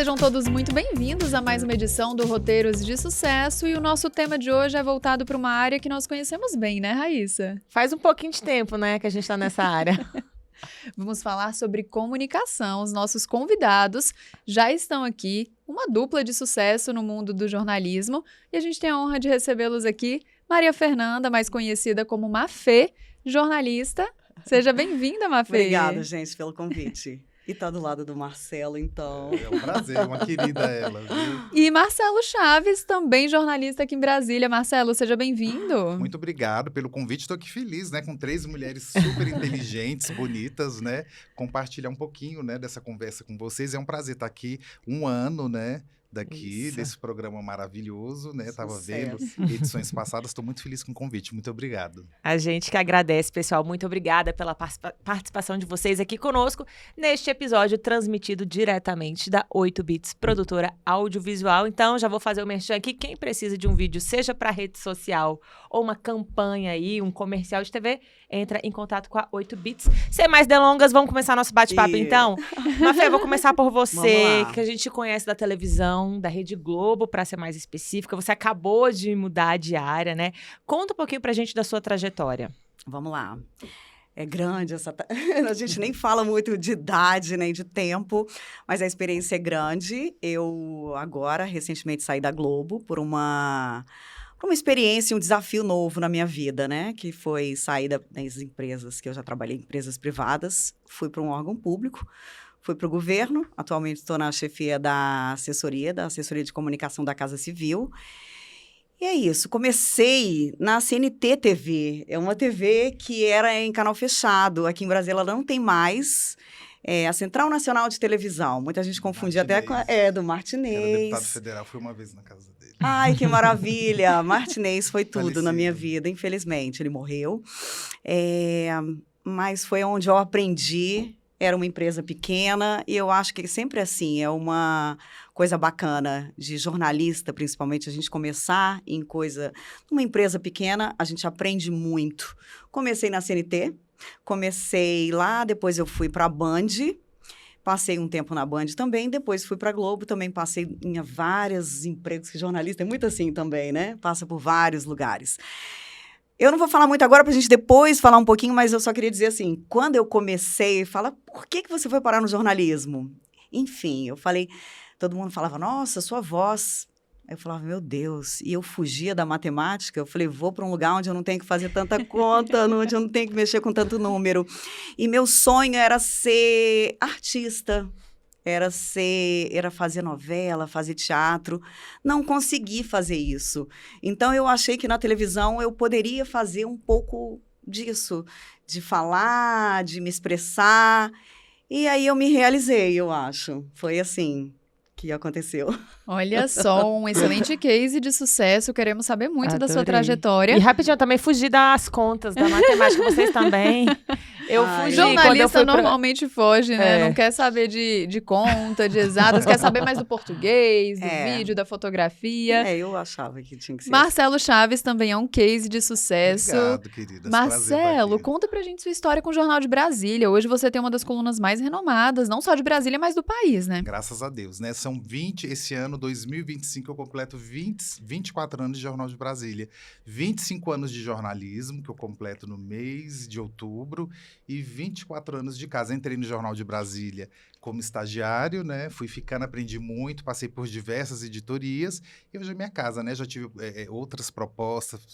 sejam todos muito bem-vindos a mais uma edição do Roteiros de Sucesso, e o nosso tema de hoje é voltado para uma área que nós conhecemos bem, né, Raíssa? Faz um pouquinho de tempo, né, que a gente está nessa área. Vamos falar sobre comunicação. Os nossos convidados já estão aqui, uma dupla de sucesso no mundo do jornalismo, e a gente tem a honra de recebê-los aqui. Maria Fernanda, mais conhecida como Mafê, jornalista. Seja bem-vinda, Mafê. Obrigada, gente, pelo convite. E tá do lado do Marcelo, então. É um prazer, uma querida ela, viu? E Marcelo Chaves, também jornalista aqui em Brasília. Marcelo, seja bem-vindo. Muito obrigado pelo convite. Estou aqui feliz, né? Com 3 mulheres super inteligentes, bonitas, né? Compartilhar um pouquinho, né, dessa conversa com vocês. É um prazer estar aqui 1 ano, né? Daqui, Isso. desse programa maravilhoso, né? Tava Sucesso. vendo edições passadas. Estou muito feliz com o convite. Muito obrigado. A gente que agradece, pessoal. Muito obrigada pela participação de vocês aqui conosco neste episódio transmitido diretamente da 8bits, produtora audiovisual. Então, já vou fazer o merchan aqui. Quem precisa de um vídeo, seja para rede social ou uma campanha aí, um comercial de TV, entra em contato com a 8bits. Sem mais delongas, vamos começar nosso bate-papo, então? Mafê, vou começar por você, Vamos lá. que a gente conhece da televisão, da Rede Globo, para ser mais específica. Você acabou de mudar de área, né? Conta um pouquinho pra gente da sua trajetória. Vamos lá. É grande essa... A gente nem fala muito de idade, nem de tempo, mas a experiência é grande. Eu agora, recentemente, saí da Globo por uma experiência, um desafio novo na minha vida, né? Que foi sair das empresas que eu já trabalhei, empresas privadas. Fui para um órgão público. Fui para o governo, atualmente estou na chefia da assessoria de comunicação da Casa Civil. E é isso, comecei na CNT TV, é uma TV que era em canal fechado, aqui em Brasília ela não tem mais, é a Central Nacional de Televisão, muita gente confundia até com do Martinez. Era deputado federal, fui uma vez na casa dele. Ai, que maravilha! Martinez foi tudo Falecido. na minha vida, infelizmente, ele morreu. Mas foi onde eu aprendi. Era uma empresa pequena e eu acho que sempre assim, é uma coisa bacana de jornalista, principalmente, a gente começar numa empresa pequena, a gente aprende muito. Comecei na CNT, comecei lá, depois eu fui para a Band, passei um tempo na Band também, depois fui para a Globo, também passei em vários empregos, que jornalista é muito assim também, né? Passa por vários lugares. Eu não vou falar muito agora pra gente depois falar um pouquinho, mas eu só queria dizer assim, quando eu comecei, por que você foi parar no jornalismo? Enfim, eu falei, todo mundo falava, nossa, sua voz. Eu falava, meu Deus, e eu fugia da matemática, eu falei, vou para um lugar onde eu não tenho que fazer tanta conta, onde eu não tenho que mexer com tanto número. E meu sonho era ser artista. Era fazer novela, fazer teatro. Não consegui fazer isso. Então, eu achei que na televisão eu poderia fazer um pouco disso, de falar, de me expressar. E aí eu me realizei, eu acho. Foi assim que aconteceu. Olha só, um excelente case de sucesso. Queremos saber muito da sua Adorei. trajetória. E rapidinho, eu também fugi das contas, da matemática, vocês também. Eu fugi quando eu Jornalista fui normalmente foge, né? É. Não quer saber de conta, de exatas, quer saber mais do português, do É. vídeo, da fotografia. Eu achava que tinha que ser. Marcelo Chaves também é um case de sucesso. Obrigado, queridas. Prazer Marcelo, estar aqui. conta pra gente sua história com o Jornal de Brasília. Hoje você tem uma das colunas mais renomadas, não só de Brasília, mas do país, né? Graças a Deus, né? São 20, esse ano, 2025, eu completo 24 anos de Jornal de Brasília. 25 anos de jornalismo, que eu completo no mês de outubro, e 24 anos de casa. Entrei no Jornal de Brasília como estagiário, né? Fui ficando, aprendi muito, passei por diversas editorias, e hoje é minha casa, né? Já tive outras propostas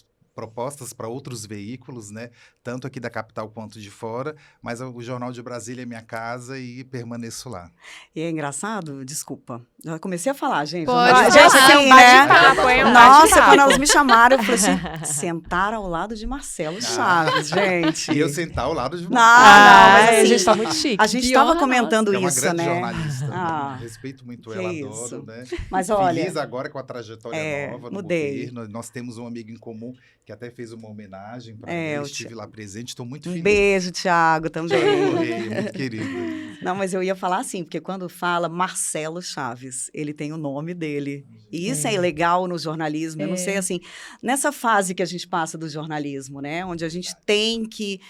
para outros veículos, né? Tanto aqui da capital quanto de fora, mas o Jornal de Brasília é minha casa e permaneço lá. E é engraçado, desculpa. Já comecei a falar, gente. Pode Jornal- falar. Gente, É um assim, bate-papo, é um Nossa, bate-papo. quando elas me chamaram, eu falei assim, sentar ao lado de Marcelo Chaves, gente. E eu sentar ao lado de você. Não, mas assim, a gente tá muito chique. A gente Que estava honra comentando É uma isso, grande né? jornalista. Ah, Respeito muito que ela, isso. adoro, né? Mas olha, Feliz agora com a trajetória nova no mudei. governo. Nós temos um amigo em comum que até fez uma homenagem para É, mim. o Estive lá presente, estou muito um feliz. beijo, Thiago, também. Correia, muito querido. Não, mas eu ia falar assim, porque quando fala Marcelo Chaves, ele tem o nome dele. E isso é legal no jornalismo. Eu não sei, assim, nessa fase que a gente passa do jornalismo, né? Onde a gente tem que...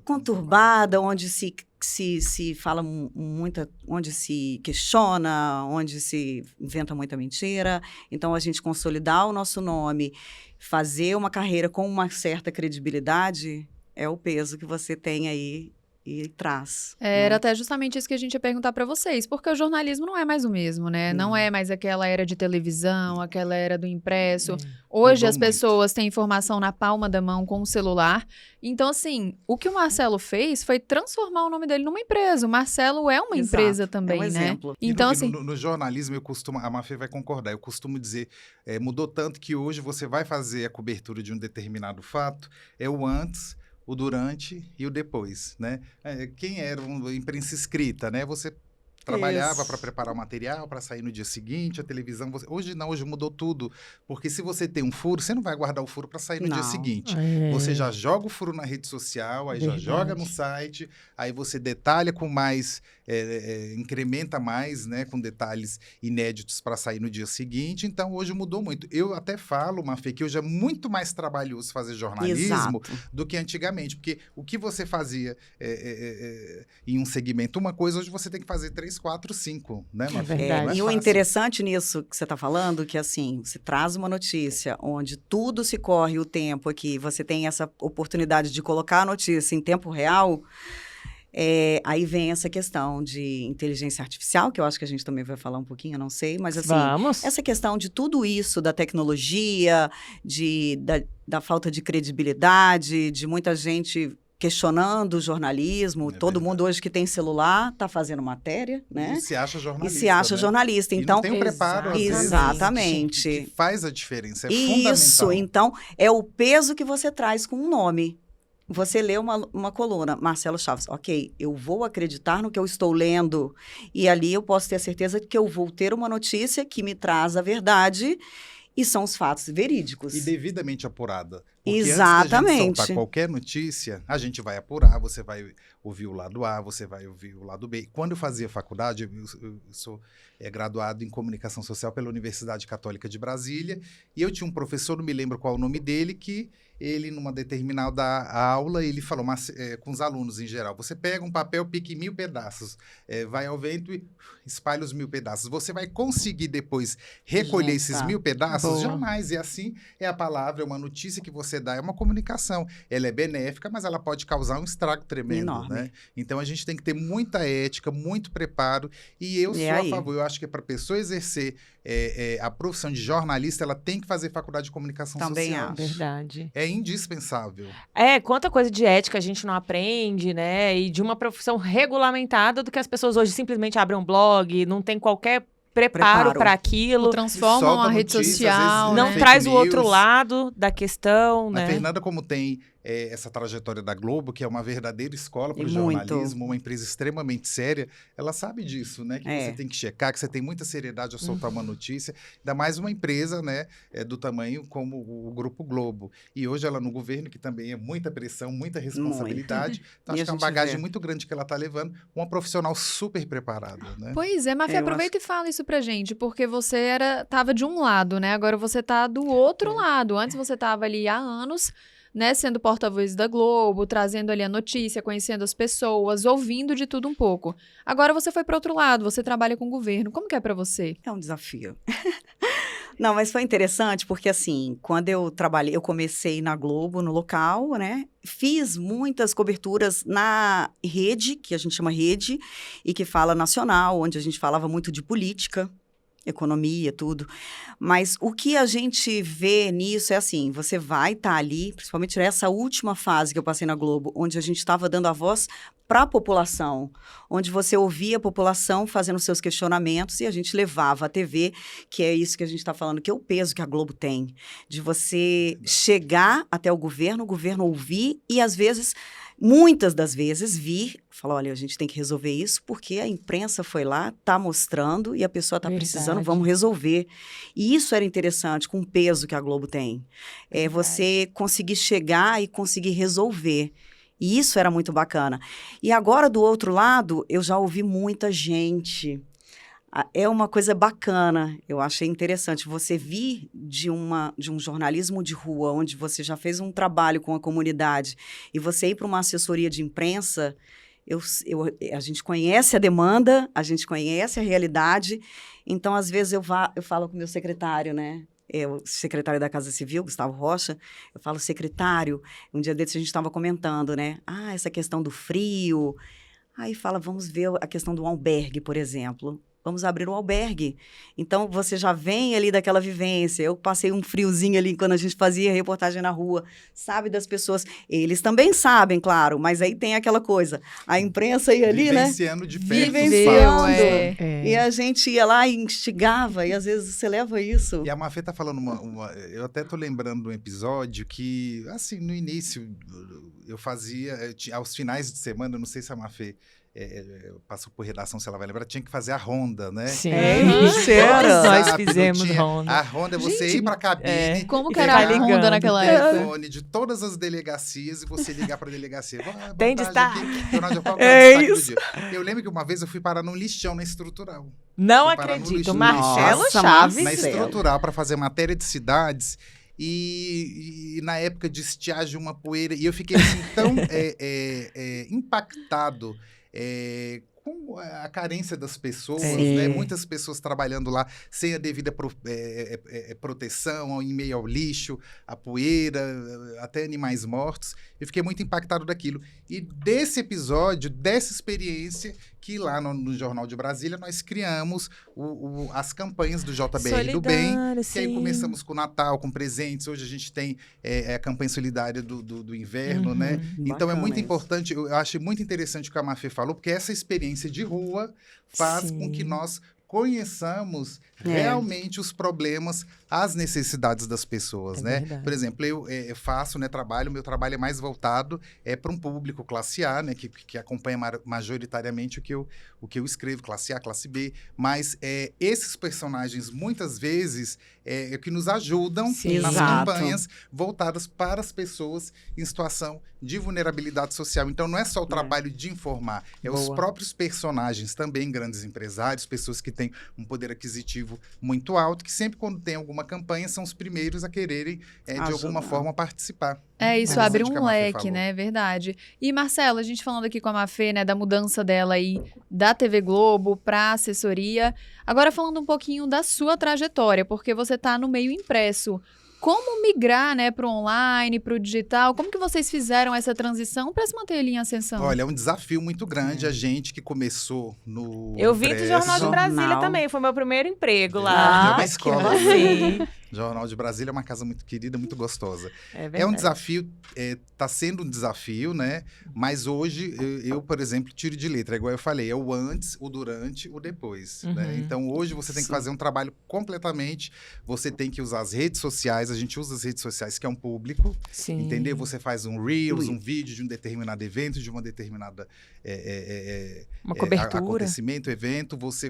Conturbada, onde se fala muita... Onde se questiona, onde se inventa muita mentira. Então, a gente consolidar o nosso nome, fazer uma carreira com uma certa credibilidade, é o peso que você tem aí e traz. Era até justamente isso que a gente ia perguntar para vocês, porque o jornalismo não é mais o mesmo, né? Não é mais aquela era de televisão, aquela era do impresso. Hoje Mudou as pessoas têm informação na palma da mão com o celular. Então, assim, o que o Marcelo fez foi transformar o nome dele numa empresa. O Marcelo é uma empresa também, é um né? exemplo. Então, E assim, no jornalismo, a Mafê vai concordar, eu costumo dizer, mudou tanto que hoje você vai fazer a cobertura de um determinado fato, é o antes, o durante e o depois, né? Quem era uma imprensa escrita, né? Você trabalhava para preparar o material, para sair no dia seguinte, a televisão... Hoje não, hoje mudou tudo. Porque se você tem um furo, você não vai guardar o furo para sair no dia seguinte. Você já joga o furo na rede social, aí já joga no site, aí você detalha com mais... incrementa mais, né? Com detalhes inéditos para sair no dia seguinte. Então, hoje mudou muito. Eu até falo, Mafê, que hoje é muito mais trabalhoso fazer jornalismo do que antigamente. Porque o que você fazia em um segmento, uma coisa, hoje você tem que fazer 3, 4, 5, né, Mafê? verdade. E o interessante nisso que você está falando, que assim, você traz uma notícia onde tudo se corre o tempo aqui, você tem essa oportunidade de colocar a notícia em tempo real, aí vem essa questão de inteligência artificial, que eu acho que a gente também vai falar um pouquinho, eu não sei, mas assim, essa questão de tudo isso, da tecnologia, da falta de credibilidade, de muita gente questionando o jornalismo, todo mundo hoje que tem celular está fazendo matéria, né? E se acha jornalista. E se acha jornalista. Então, e não tem o preparo, às vezes, exatamente. que faz a diferença, é fundamental. Isso, então, é o peso que você traz com um nome. Você lê uma coluna, Marcelo Chaves, ok, eu vou acreditar no que eu estou lendo, e ali eu posso ter a certeza de que eu vou ter uma notícia que me traz a verdade, e são os fatos verídicos. E devidamente apurada. Porque exatamente. Antes da gente soltar qualquer notícia, a gente vai apurar, você vai ouvir o lado A, você vai ouvir o lado B. Quando eu fazia faculdade, eu sou graduado em comunicação social pela Universidade Católica de Brasília, e eu tinha um professor, não me lembro qual o nome dele, que ele, numa determinada aula, ele falou com os alunos em geral, você pega um papel, pique em 1000 pedaços, vai ao vento e espalha os 1000 pedaços. Você vai conseguir depois recolher esses 1000 pedaços? Boa. Jamais. E assim é a palavra, é uma notícia que você dá, é uma comunicação. Ela é benéfica, mas ela pode causar um estrago tremendo. Enorme. Né? Então a gente tem que ter muita ética, muito preparo. E eu sou a favor, eu acho que para a pessoa exercer a profissão de jornalista, ela tem que fazer faculdade de comunicação Também social. acho. Verdade. É indispensável. Quanta coisa de ética a gente não aprende, né? E de uma profissão regulamentada do que as pessoas hoje simplesmente abrem um blog, não tem qualquer preparo para aquilo. Transformam a rede social. Não né? traz o outro lado da questão, né? A Fernanda, como tem essa trajetória da Globo, que é uma verdadeira escola para o jornalismo, uma empresa extremamente séria, ela sabe disso, né? Que você tem que checar, que você tem muita seriedade ao soltar uma notícia, ainda mais uma empresa, né, do tamanho como o Grupo Globo. E hoje ela no governo, que também é muita pressão, muita responsabilidade. Então, acho que é uma bagagem muito grande que ela está levando, uma profissional super preparada, né? Pois é, Mafê, aproveita e fala isso pra gente, porque você tava de um lado, né? Agora você tá do outro lado. Antes você tava ali há anos, né, sendo porta-voz da Globo, trazendo ali a notícia, conhecendo as pessoas, ouvindo de tudo um pouco. Agora você foi para outro lado, você trabalha com o governo. Como que é para você? É um desafio. Não, mas foi interessante porque, assim, quando eu comecei na Globo, no local, né? Fiz muitas coberturas na rede, que a gente chama rede, e que fala nacional, onde a gente falava muito de política, economia, tudo. Mas o que a gente vê nisso é assim, você vai estar ali, principalmente nessa última fase que eu passei na Globo, onde a gente estava dando a voz para a população, onde você ouvia a população fazendo seus questionamentos e a gente levava a TV, que é isso que a gente está falando, que é o peso que a Globo tem, de você chegar até o governo ouvir e, às vezes, muitas das vezes, vir, falar, olha, a gente tem que resolver isso porque a imprensa foi lá, está mostrando e a pessoa está precisando, vamos resolver. E isso era interessante, com o peso que a Globo tem. Você conseguir chegar e conseguir resolver. E isso era muito bacana. E agora, do outro lado, eu já ouvi muita gente. É uma coisa bacana, eu achei interessante. Você vir de um jornalismo de rua, onde você já fez um trabalho com a comunidade, e você ir para uma assessoria de imprensa, a gente conhece a demanda, a gente conhece a realidade. Então, às vezes, eu falo com o meu secretário, né? O secretário da Casa Civil, Gustavo Rocha, eu falo, secretário, um dia desses a gente estava comentando, né? Essa questão do frio. Aí fala, vamos ver a questão do albergue, por exemplo. Vamos abrir um albergue. Então, você já vem ali daquela vivência. Eu passei um friozinho ali quando a gente fazia reportagem na rua, sabe, das pessoas. Eles também sabem, claro, mas aí tem aquela coisa. A imprensa ia ali, né? Vivenciando de perto. Vivenciando. É. E a gente ia lá e instigava, e às vezes você leva isso. E a Mafê tá falando eu até tô lembrando de um episódio que, assim, no início, eu fazia, aos finais de semana, não sei se a Mafê passou por redação, se ela vai lembrar, tinha que fazer a ronda, né? Sim. Isso era. Nós Rápido, fizemos tinha- ronda. A ronda é você ir pra cabine. Como que e era a pegar ronda naquela o época? telefone de todas as delegacias e você ligar pra delegacia. Boa Tem tarde, destaque. aqui, Jornal de Paulo, É destaque do isso. dia. Eu lembro que uma vez eu fui parar num lixão na Estrutural. Não Fui parar no acredito. lixo. Marcelo Nossa, Chaves. Na Marcelo. Estrutural para fazer matéria de cidades e na época de estiagem uma poeira e eu fiquei assim tão impactado com a carência das pessoas, Sim. né? Muitas pessoas trabalhando lá sem a devida proteção, em meio ao lixo, a poeira, até animais mortos. Eu fiquei muito impactado daquilo. E desse episódio, dessa experiência, que lá no Jornal de Brasília nós criamos as campanhas do JBR do Bem, Solidário, que aí sim. começamos com o Natal, com presentes. Hoje a gente tem a campanha solidária do inverno, né? Então é Bacana muito isso. importante, eu acho muito interessante o que a Mafê falou, porque essa experiência de rua faz Sim. com que nós conheçamos É. realmente os problemas, as necessidades das pessoas, É né? verdade. Por exemplo, eu faço, né, meu trabalho é mais voltado para um público classe A, né, que acompanha majoritariamente o que eu escrevo, classe A, classe B, mas esses personagens, muitas vezes, que nos ajudam Sim. nas Exato. campanhas voltadas para as pessoas em situação de vulnerabilidade social. Então, não é só o trabalho de informar, os Boa. próprios personagens também, grandes empresários, pessoas que têm um poder aquisitivo muito alto, que sempre quando tem alguma campanha são os primeiros a quererem, de alguma Ajudar. forma, participar. Isso Interessante abre o que a um Mafê leque, falou. né? É verdade. E, Marcelo, a gente falando aqui com a Mafê, né, da mudança dela aí da TV Globo para assessoria. Agora falando um pouquinho da sua trajetória, porque você está no meio impresso. Como migrar, né, para o online, para o digital? Como que vocês fizeram essa transição para se manter ali em ascensão? Olha, é um desafio muito grande a gente que começou no Eu vim do impresso. Jornal de Jornal. Brasília também. Foi meu primeiro emprego É lá. uma escola, que sim. Jornal de Brasília é uma casa muito querida, muito gostosa. É É um verdade. desafio, tá sendo um desafio, né? Mas hoje, eu, por exemplo, tiro de letra. Igual eu falei, é o antes, o durante, o depois. Né? Uhum. Então, hoje você tem que Sim. fazer um trabalho completamente... Você tem que usar as redes sociais. A gente usa as redes sociais, que é um público. Sim. Entendeu? Você faz um Reels, Ui. um vídeo de um determinado evento, de uma determinada... Uma cobertura. acontecimento, evento, você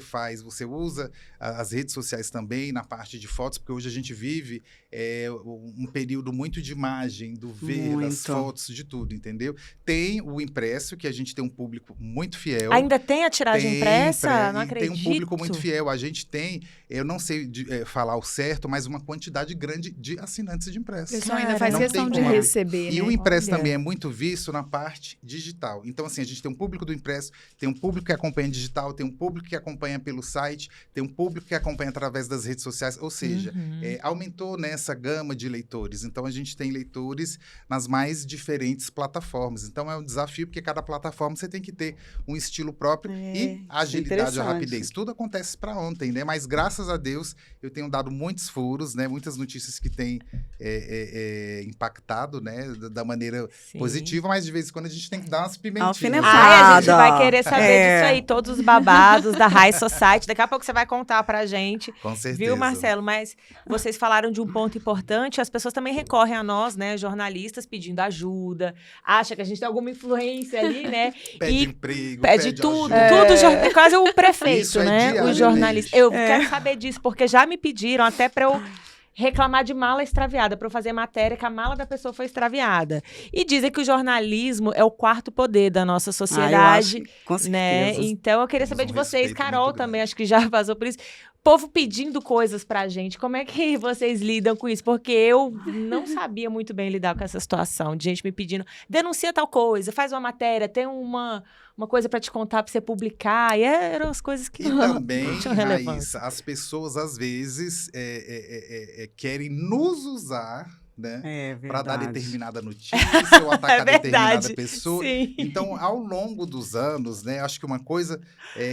usa as redes sociais também na parte de fotos, porque hoje a gente vive um período muito de imagem, do ver, das Muito. fotos, de tudo, entendeu? Tem o impresso, que a gente tem um público muito fiel. Ainda tem a tiragem Tem impressa? Não e acredito. tem um público muito fiel. A gente tem, eu não sei falar o certo, mas uma quantidade grande de assinantes de O impresso. pessoal ainda faz Não questão tem de como. receber, E né? o impresso Olha. também é muito visto na parte digital. Então, assim, a gente tem um público do impresso, tem um público que acompanha digital, tem um público que acompanha pelo site, tem um público que acompanha através das redes sociais. Ou seja, Uhum. aumentou nessa gama de leitores. Então, a gente tem leitores nas mais diferentes plataformas. Então, é um desafio, porque cada plataforma você tem que ter um estilo próprio e a agilidade, a interessante. rapidez. Tudo acontece para ontem, né? Mas, graças a Deus, eu tenho dado muitos furos, né? Muitas notícias que têm impactado, né? Da maneira Sim. positiva, mas de vez em quando a gente tem que dar umas pimentinhas. Alfinetada. Ai, a gente vai Nada. querer saber É. disso aí, todos os babados da High Society. Daqui a pouco você vai contar pra gente. Com certeza. Viu, Marcelo? Mas vocês falaram de um ponto importante. As pessoas também recorrem a nós, né, jornalistas, pedindo ajuda. Acha que a gente tem alguma influência ali, né? Pede e emprego, pede tudo. ajuda. Tudo é quase o prefeito, Isso é né? O diariamente. jornalista. Eu quero saber disso, porque já me pediram até pra eu reclamar de mala extraviada, para eu fazer matéria que a mala da pessoa foi extraviada. E dizem que o jornalismo é o quarto poder da nossa sociedade, eu acho, com né? certeza. Então eu queria saber Um de vocês, respeito Carol muito também, grande. acho que já passou por isso. Povo pedindo coisas pra gente, como é que vocês lidam com isso? Porque eu não sabia muito bem lidar com essa situação, de gente me pedindo, denuncia tal coisa, faz uma matéria, tem uma coisa pra te contar, pra você publicar, e eram as coisas que E não também, tinham relevância. Raíssa, as pessoas às vezes querem nos usar, né? É Para dar verdade. determinada notícia ou atacar É verdade. determinada pessoa. Sim. Então, ao longo dos anos, né, acho que uma coisa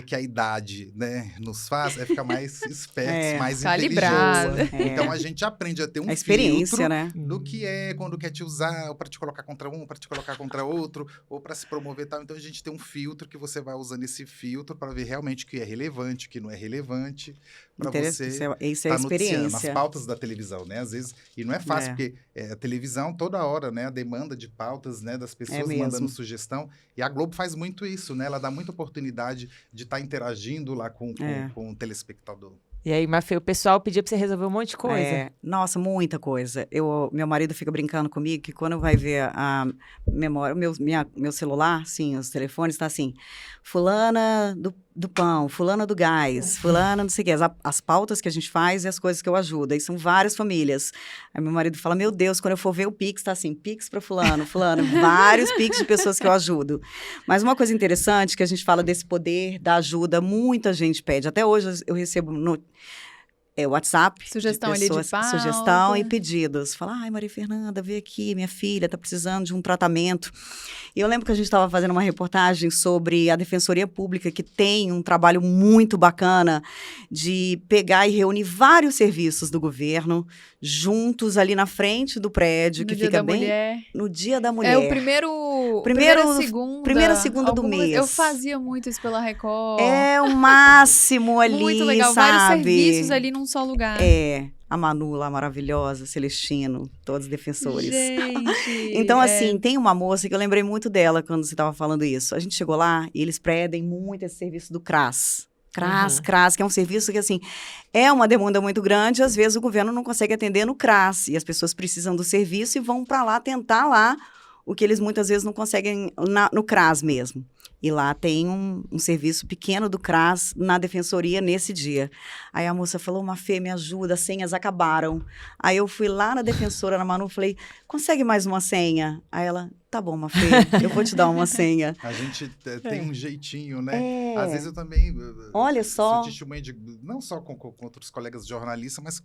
que a idade, né, nos faz é ficar mais espertos, mais Calibrado. inteligentes. É. Então, a gente aprende a ter um A experiência, filtro né? do que é quando quer te usar, ou para te colocar contra um, para te colocar contra outro, ou para se promover e tal. Então, a gente tem um filtro que você vai usando esse filtro para ver realmente o que é relevante, o que não é relevante, para você Isso é a tá noticiando. As experiência. pautas da televisão, né? Às vezes, e não é fácil, É. porque a televisão, toda hora, né? A demanda de pautas, né? Das pessoas mesmo. mandando sugestão. E a Globo faz muito isso, né? Ela dá muita oportunidade de estar interagindo lá com o telespectador. E aí, Mafê, o pessoal pedia pra você resolver um monte de coisa. É, nossa, muita coisa. Meu marido fica brincando comigo que quando vai ver a memória, meu celular, sim, os telefones, tá assim, fulana do pão, fulana do gás, fulana não sei o quê. As pautas que a gente faz e as coisas que eu ajudo. Aí são várias famílias. Aí meu marido fala, meu Deus, quando eu for ver o Pix, tá assim, Pix pra fulano, vários Pix de pessoas que eu ajudo. Mas uma coisa interessante que a gente fala desse poder da ajuda, muita gente pede. Até hoje eu recebo WhatsApp. Sugestão ali de pauta. Sugestão e pedidos. Fala, ai, Maria Fernanda, vem aqui, minha filha tá precisando de um tratamento. E eu lembro que a gente estava fazendo uma reportagem sobre a Defensoria Pública, que tem um trabalho muito bacana de pegar e reunir vários serviços do governo juntos ali na frente do prédio, que fica bem no Dia da Mulher. É o primeira segunda do mês. Eu fazia muito isso pela Record. É o máximo ali, muito legal, sabe? vários serviços ali num só lugar. A Manu lá, maravilhosa, Celestino, todos defensores. Gente! Então, assim, tem uma moça que eu lembrei muito dela quando você estava falando isso. A gente chegou lá e eles pedem muito esse serviço do CRAS. CRAS, que é um serviço que, assim, é uma demanda muito grande. Às vezes, o governo não consegue atender no CRAS. E as pessoas precisam do serviço e vão para lá tentar lá o que eles muitas vezes não conseguem no CRAS mesmo. E lá tem um serviço pequeno do CRAS na defensoria nesse dia. Aí a moça falou, Mafê, me ajuda, as senhas acabaram. Aí eu fui lá na defensora, na Manu, falei, consegue mais uma senha? Aí ela, tá bom, Mafê, eu vou te dar uma senha. A gente tem um jeitinho, né? Às vezes eu também Olha só. sou testemunha de, não só com outros colegas jornalistas,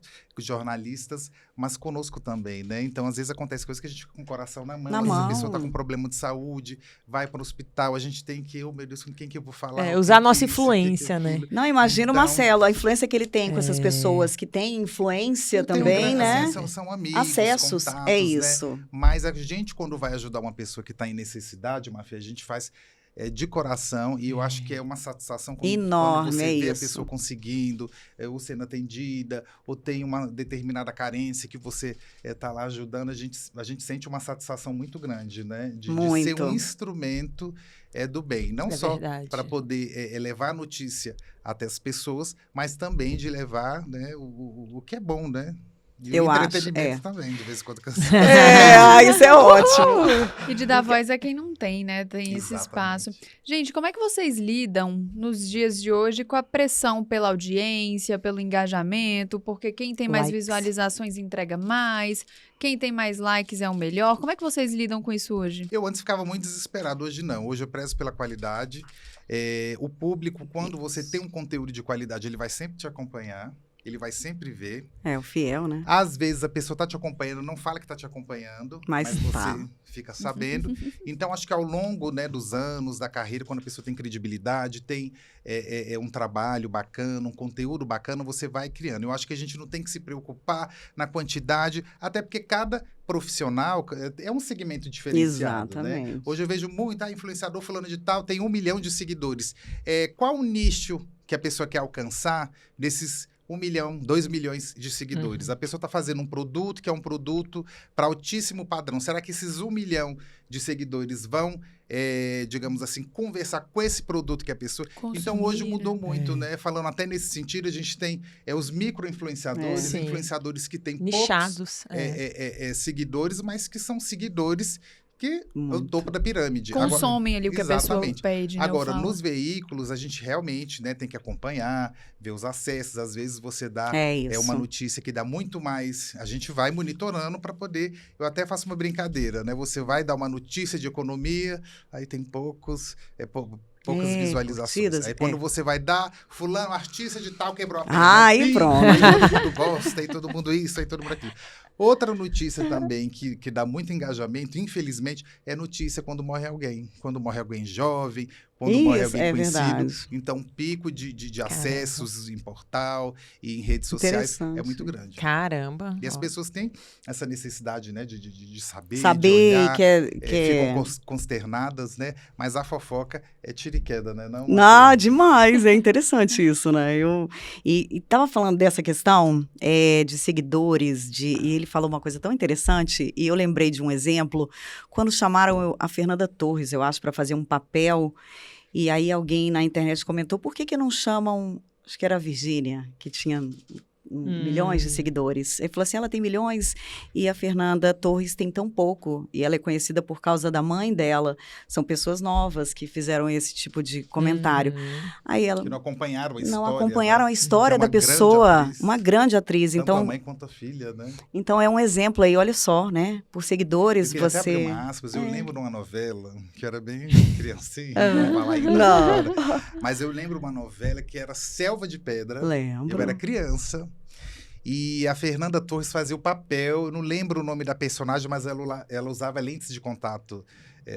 mas conosco também, né? Então, às vezes acontece coisas que a gente fica com o coração na mão. A pessoa tá com um problema de saúde, vai para o hospital, a gente tem que, meu Deus, com quem que eu vou falar? Usar a nossa influência, né? Não, imagina o Marcelo, a influência que ele tem com essas pessoas que têm influência também, né? Assim, são amigos, acessos, contatos, é isso. Né? Mas a gente, quando vai ajudar uma pessoa que está em necessidade, Mafê, a gente faz de coração, e eu acho que é uma satisfação enorme, quando você vê isso. a pessoa conseguindo, ou sendo atendida, ou tem uma determinada carência que você está lá ajudando, a gente sente uma satisfação muito grande, né? De ser um instrumento do bem, não só para poder levar a notícia até as pessoas, mas também de levar, né, o que é bom, né? E eu o acho, entretenimento também, de vez em quando. Isso é ótimo. E de dar voz a quem não tem, né? Tem esse espaço. Gente, como é que vocês lidam nos dias de hoje com a pressão pela audiência, pelo engajamento? Porque quem tem mais visualizações entrega mais, quem tem mais likes é o melhor. Como é que vocês lidam com isso hoje? Eu antes ficava muito desesperado, hoje não. Hoje eu prezo pela qualidade. O público, quando você tem um conteúdo de qualidade, ele vai sempre te acompanhar. Ele vai sempre ver. É, o fiel, né? Às vezes a pessoa tá te acompanhando, não fala que tá te acompanhando, mas você fica sabendo. Então, acho que ao longo, né, dos anos, da carreira, quando a pessoa tem credibilidade, tem um trabalho bacana, um conteúdo bacana, você vai criando. Eu acho que a gente não tem que se preocupar na quantidade, até porque cada profissional é um segmento diferenciado. Exatamente. Né? Hoje eu vejo muito, influenciador fulano de tal, tem 1 milhão de seguidores. Qual o nicho que a pessoa quer alcançar desses 1 milhão, 2 milhões de seguidores. A pessoa está fazendo um produto que é um produto para altíssimo padrão. Será que esses 1 milhão de seguidores vão, digamos assim, conversar com esse produto que a pessoa... Consumir, então, hoje mudou né? muito, né? Falando até nesse sentido, a gente tem os micro-influenciadores, Sim. influenciadores que têm Nichados. poucos seguidores, mas que são seguidores que é o Muito. topo da pirâmide. Consomem ali o que a pessoa Exatamente. pede, né? Agora, eu falo. nos veículos, a gente realmente, né, tem que acompanhar, ver os acessos. Às vezes você dá Isso. uma notícia que dá muito mais. A gente vai monitorando para poder. Eu até faço uma brincadeira, né? Você vai dar uma notícia de economia, aí tem poucas visualizações. Curtidas, Aí quando você vai dar, fulano, artista de tal, quebrou a Aí perna. pronto. Aí todo mundo gosta, aí todo mundo isso, aí todo mundo aquilo. Outra notícia também que dá muito engajamento, infelizmente, é notícia quando morre alguém. Quando morre alguém jovem, quando morre Isso, alguém é conhecido. verdade. Então, pico de acessos em portal e em redes sociais é Interessante. muito grande. Caramba. E as Ó. pessoas têm essa necessidade, né, de saber, de Saber olhar, que ficam consternadas, né? Mas a fofoca é tiro e queda, né? Não, Não, demais, é interessante isso, né? E tava falando dessa questão de seguidores, e ele falou uma coisa tão interessante, e eu lembrei de um exemplo, quando chamaram a Fernanda Torres, eu acho, para fazer um papel, e aí alguém na internet comentou, por que não chamam, acho que era a Virgínia, que tinha milhões de seguidores. Ele falou assim, ela tem milhões e a Fernanda Torres tem tão pouco. E ela é conhecida por causa da mãe dela. São pessoas novas que fizeram esse tipo de comentário. Aí ela... Que não acompanharam a história. Não acompanharam a história é uma da pessoa. grande atriz. Uma grande atriz. Tanto Então, a mãe quanto a filha, né? então é um exemplo aí, olha só, né? Por seguidores, Eu queria até abrir você... uma aspas. Eu lembro de uma novela que era bem criancinha. Ah. Não vou falar ainda Não. agora. Mas eu lembro uma novela que era Selva de Pedra. Lembro. Eu era criança. E a Fernanda Torres fazia o papel, eu não lembro o nome da personagem, mas ela usava lentes de contato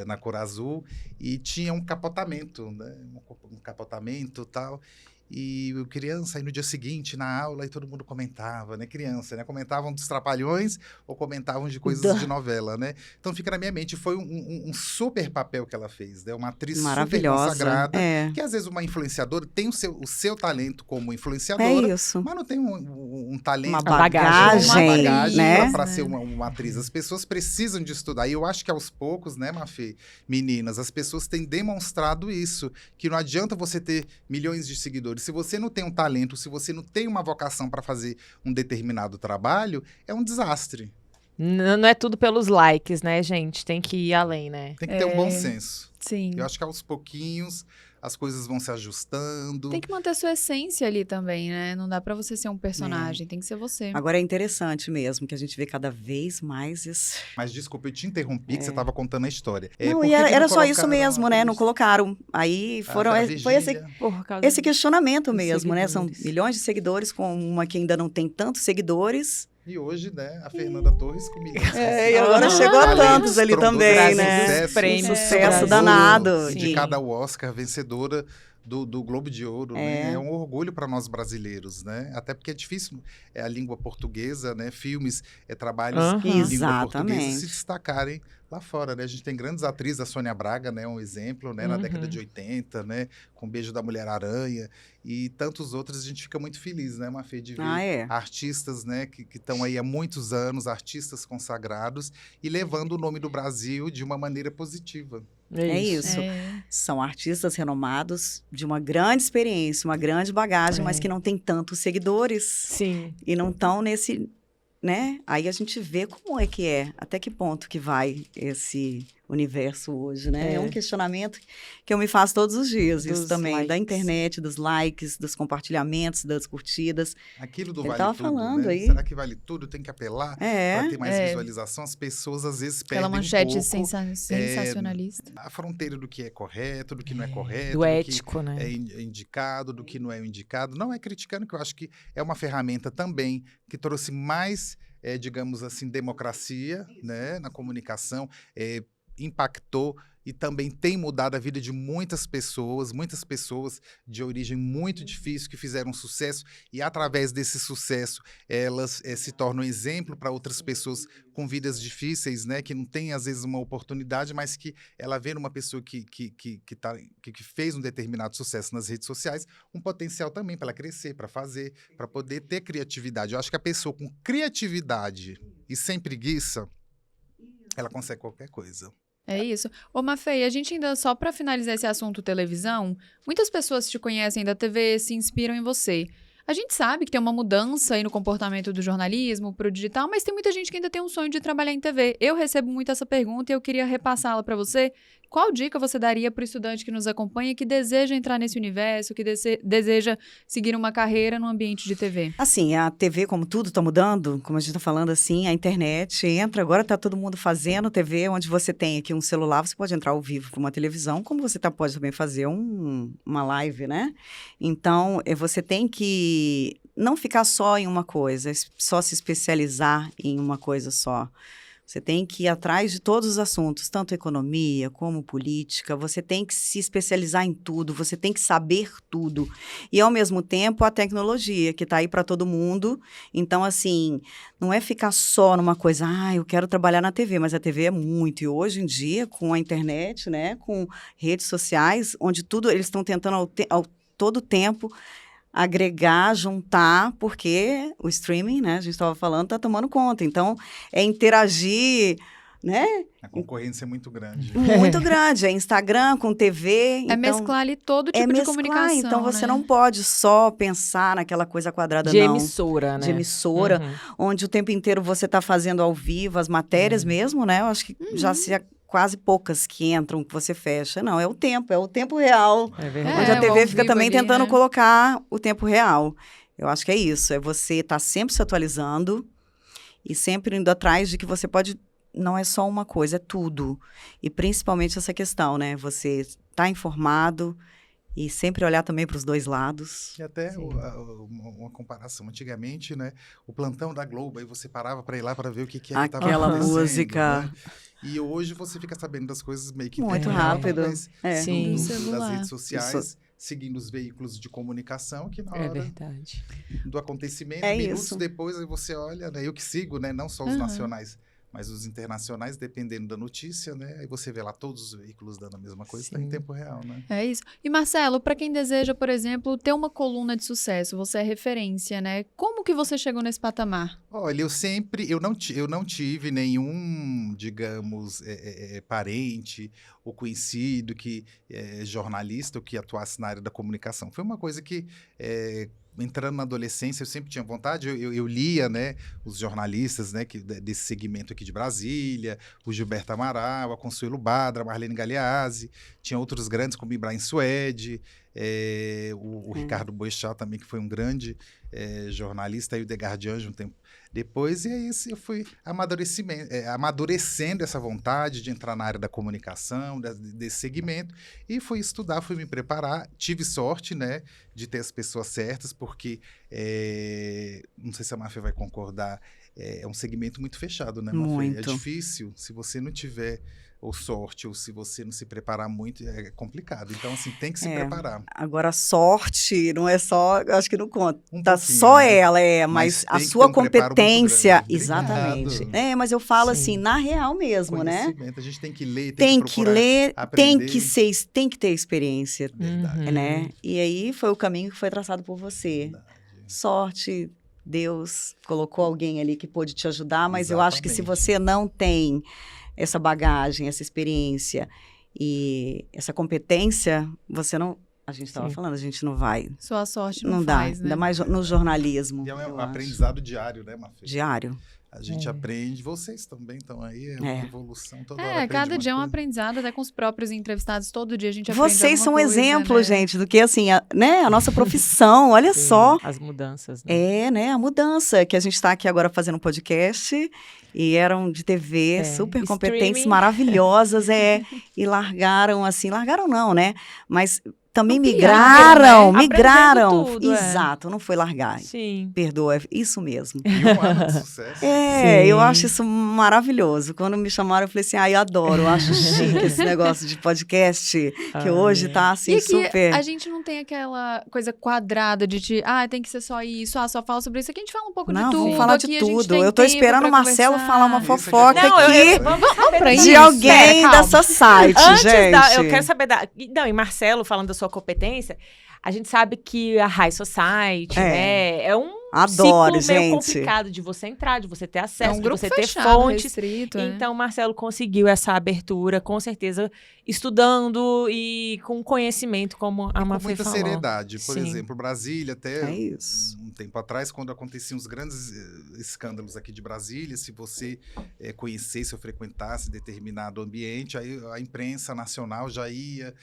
na cor azul e tinha um capotamento, né? Um capotamento e tal. E eu criança, aí no dia seguinte, na aula, aí todo mundo comentava, né? Criança, né? Comentavam dos Trapalhões ou comentavam de coisas de novela, né? Então fica na minha mente, foi um super papel que ela fez, né? Uma atriz super Maravilhosa. consagrada, É. que às vezes uma influenciadora tem o seu talento como influenciadora, É isso. mas não tem um talento, Uma bagagem, né? para ser uma atriz. As pessoas precisam de estudar. E eu acho que aos poucos, né, Mafê, meninas, as pessoas têm demonstrado isso, que não adianta você ter milhões de seguidores. Se você não tem um talento, se você não tem uma vocação para fazer um determinado trabalho, é um desastre. Não é tudo pelos likes, né, gente? Tem que ir além, né? Tem que ter um bom senso. Sim. Eu acho que aos pouquinhos as coisas vão se ajustando. Tem que manter sua essência ali também, né? Não dá pra você ser um personagem, tem que ser você. Agora é interessante mesmo, que a gente vê cada vez mais isso. Mas desculpa, eu te interrompi, que você estava contando a história. Não, por e que que era não só isso colocaram mesmo, a né? Não atriz? colocaram. Aí foram, a foi esse, Virgínia. Por causa esse questionamento dos mesmo, né? São seguidores. milhões de seguidores com uma que ainda não tem tantos seguidores. E hoje, né, a Fernanda Torres com milhões. E agora Ah, chegou a Além tantos dos ali trombos, também, trazem né? sucesso, prêmios, Um sucesso Brasil. danado. Sim. Indicada ao Oscar, vencedora do Globo de Ouro, né? É um orgulho para nós brasileiros, né? Até porque é difícil a língua portuguesa, né? Filmes, trabalhos Aham. em língua portuguesa Exatamente. se destacarem lá fora, né? A gente tem grandes atrizes, a Sônia Braga, né? Um exemplo, né? Na década de 80, né? Com o Beijo da Mulher-Aranha e tantos outros, a gente fica muito feliz, né, Mafê, de ver artistas, né? Que estão aí há muitos anos, artistas consagrados e levando o nome do Brasil de uma maneira positiva. É isso. É. São artistas renomados, de uma grande experiência, uma grande bagagem, mas É. que não tem tantos seguidores Sim. e não estão nesse, né? Aí a gente vê como é que é, até que ponto que vai esse universo hoje, né? É um questionamento que eu me faço todos os dias, Dos isso também, da likes. internet, dos likes, dos compartilhamentos, das curtidas. Aquilo do Ele vale tava tudo, falando né? aí. Será que vale tudo? Tem que apelar para ter mais É. visualização. As pessoas às vezes perdem Aquela manchete um pouco sensacionalista. a fronteira do que é correto, do que não é correto, Do do ético, que né? é indicado, do que não é indicado. Não é criticando, que eu acho que é uma ferramenta também que trouxe mais, digamos assim, democracia, né, na comunicação. impactou e também tem mudado a vida de muitas pessoas de origem muito difícil que fizeram sucesso e através desse sucesso elas se tornam exemplo para outras pessoas com vidas difíceis, né, que não tem às vezes uma oportunidade, mas que ela vê numa pessoa que fez um determinado sucesso nas redes sociais, um potencial também para ela crescer, para fazer, para poder ter criatividade. Eu acho que a pessoa com criatividade e sem preguiça, ela consegue qualquer coisa. É isso. Ô, Mafê, a gente ainda, só para finalizar esse assunto televisão, muitas pessoas te conhecem da TV, se inspiram em você. A gente sabe que tem uma mudança aí no comportamento do jornalismo pro digital, mas tem muita gente que ainda tem um sonho de trabalhar em TV. Eu recebo muito essa pergunta e eu queria repassá-la para você. Qual dica você daria para o estudante que nos acompanha que deseja entrar nesse universo, que deseja seguir uma carreira no ambiente de TV? Assim, a TV, como tudo está mudando, como a gente está falando assim, a internet entra, agora está todo mundo fazendo TV, onde você tem aqui um celular, você pode entrar ao vivo com uma televisão, como você pode também fazer uma live, né? Então, você tem que não ficar só em uma coisa, só se especializar em uma coisa só. Você tem que ir atrás de todos os assuntos, tanto economia como política. Você tem que se especializar em tudo, você tem que saber tudo. E, ao mesmo tempo, a tecnologia, que está aí para todo mundo. Então, assim, não é ficar só numa coisa, eu quero trabalhar na TV, mas a TV é muito. E hoje em dia, com a internet, né, com redes sociais, onde tudo eles estão tentando ao todo tempo agregar, juntar, porque o streaming, né, a gente estava falando, está tomando conta. Então, é interagir, né? A concorrência é muito grande. Muito grande. É Instagram com TV. É mesclar ali todo tipo de comunicação, então você né? não pode só pensar naquela coisa quadrada, de não. emissora, né? De emissora, onde o tempo inteiro você está fazendo ao vivo, as matérias mesmo, né? Eu acho que já se quase poucas que entram, que você fecha. Não, é o tempo real. É verdade. Onde a o TV ao fica vivo também ali, tentando né? colocar o tempo real. Eu acho que é isso, é você estar sempre se atualizando e sempre indo atrás de que você pode... Não é só uma coisa, é tudo. E principalmente essa questão, né? Você tá informado e sempre olhar também para os dois lados. E até uma comparação. Antigamente, né? O plantão da Globo, aí você parava para ir lá para ver o que é que estava Aquela acontecendo. música. Né? E hoje você fica sabendo das coisas meio que... Muito rápido. Sim. Das redes sociais, seguindo os veículos de comunicação, que na hora verdade. do acontecimento, É minutos isso. depois, aí você olha, né? Eu que sigo, né? Não só os nacionais, mas os internacionais, dependendo da notícia, né? Aí você vê lá todos os veículos dando a mesma coisa, tá em tempo real, né? É isso. E, Marcelo, para quem deseja, por exemplo, ter uma coluna de sucesso, você é referência, né? Como que você chegou nesse patamar? Olha, eu não tive nenhum, digamos, parente ou conhecido que é jornalista ou que atuasse na área da comunicação. Foi uma coisa que... entrando na adolescência, eu sempre tinha vontade, eu lia, né, os jornalistas, né, desse segmento aqui de Brasília, o Gilberto Amaral, a Consuelo Badra, a Marlene Galeazzi, tinha outros grandes como Ibrahim Suede, o Ricardo Boechat também, que foi um grande jornalista, e o Edgar de Anjos um tempo depois, e aí eu fui amadurecendo essa vontade de entrar na área da comunicação, desse segmento, e fui estudar, fui me preparar, tive sorte, né, de ter as pessoas certas, porque, não sei se a Mafê vai concordar, é um segmento muito fechado, né, Mafê? Muito. É difícil, se você não tiver ou sorte, ou se você não se preparar muito, é complicado. Então, assim, tem que se preparar. Agora, sorte não é só, eu acho que não conta. Pouquinho, Só né? ela, mas a tem que sua ter um preparo muito competência, grande. exatamente. Obrigado. Mas eu falo Sim. assim, na real mesmo, né? Conhecimento, a gente tem que ler, Tem que que procurar ler, aprender. tem que ter experiência, Verdade. né? E aí foi o caminho que foi traçado por você. Verdade. Sorte, Deus colocou alguém ali que pôde te ajudar, mas eu acho que se Exatamente. você não tem essa bagagem, essa experiência e essa competência, você não... A gente estava Sim. falando, a gente não vai. Sua sorte Não não dá, faz, né? ainda mais no jornalismo. E é um eu acho. aprendizado diário, né, Mafê? Diário. A gente aprende, vocês também estão aí, uma evolução toda hora. aprende Cada uma dia é um coisa. aprendizado, até com os próprios entrevistados, todo dia a gente aprende Vocês são alguma um coisa, exemplo, né? gente, do que, assim, a nossa profissão, olha Sim, só. as mudanças, né? A mudança, que a gente está aqui agora fazendo um podcast, e eram de TV, super competentes, Streaming. maravilhosas, e largaram, assim, largaram não, né? Mas também migraram, né? migraram. Abrangendo tudo, Exato, não foi largar. Sim. Perdoa, é isso mesmo. E um ano de sucesso. É, Sim. eu acho isso maravilhoso. Quando me chamaram, eu falei assim, eu adoro, eu acho chique esse negócio de podcast, que hoje tá assim, E aqui, super... a gente não tem aquela coisa quadrada de, tem que ser só isso, só fala sobre isso. Aqui a gente fala um pouco de Não, tudo. vamos falar aqui de a gente tudo. tem Eu tô tempo esperando pra o Marcelo conversar. falar uma Isso aqui fofoca Não, aqui vamos saber pra disso. de isso. alguém Calma. dessa site, Antes gente. eu quero saber Não, e Marcelo, falando da sua competência, a gente sabe que a High Society, né, é um Adoro, ciclo meio gente. complicado de você entrar, de você ter É acesso, um de grupo você ter fechado, fontes. restrito, né? Então, Marcelo conseguiu essa abertura, com certeza, estudando e com conhecimento, como a Com Mafê muita falou. seriedade. Por Sim. exemplo, Brasília, até É isso. um tempo atrás, quando aconteciam os grandes escândalos aqui de Brasília, se você conhecesse ou frequentasse determinado ambiente, aí a imprensa nacional já ia,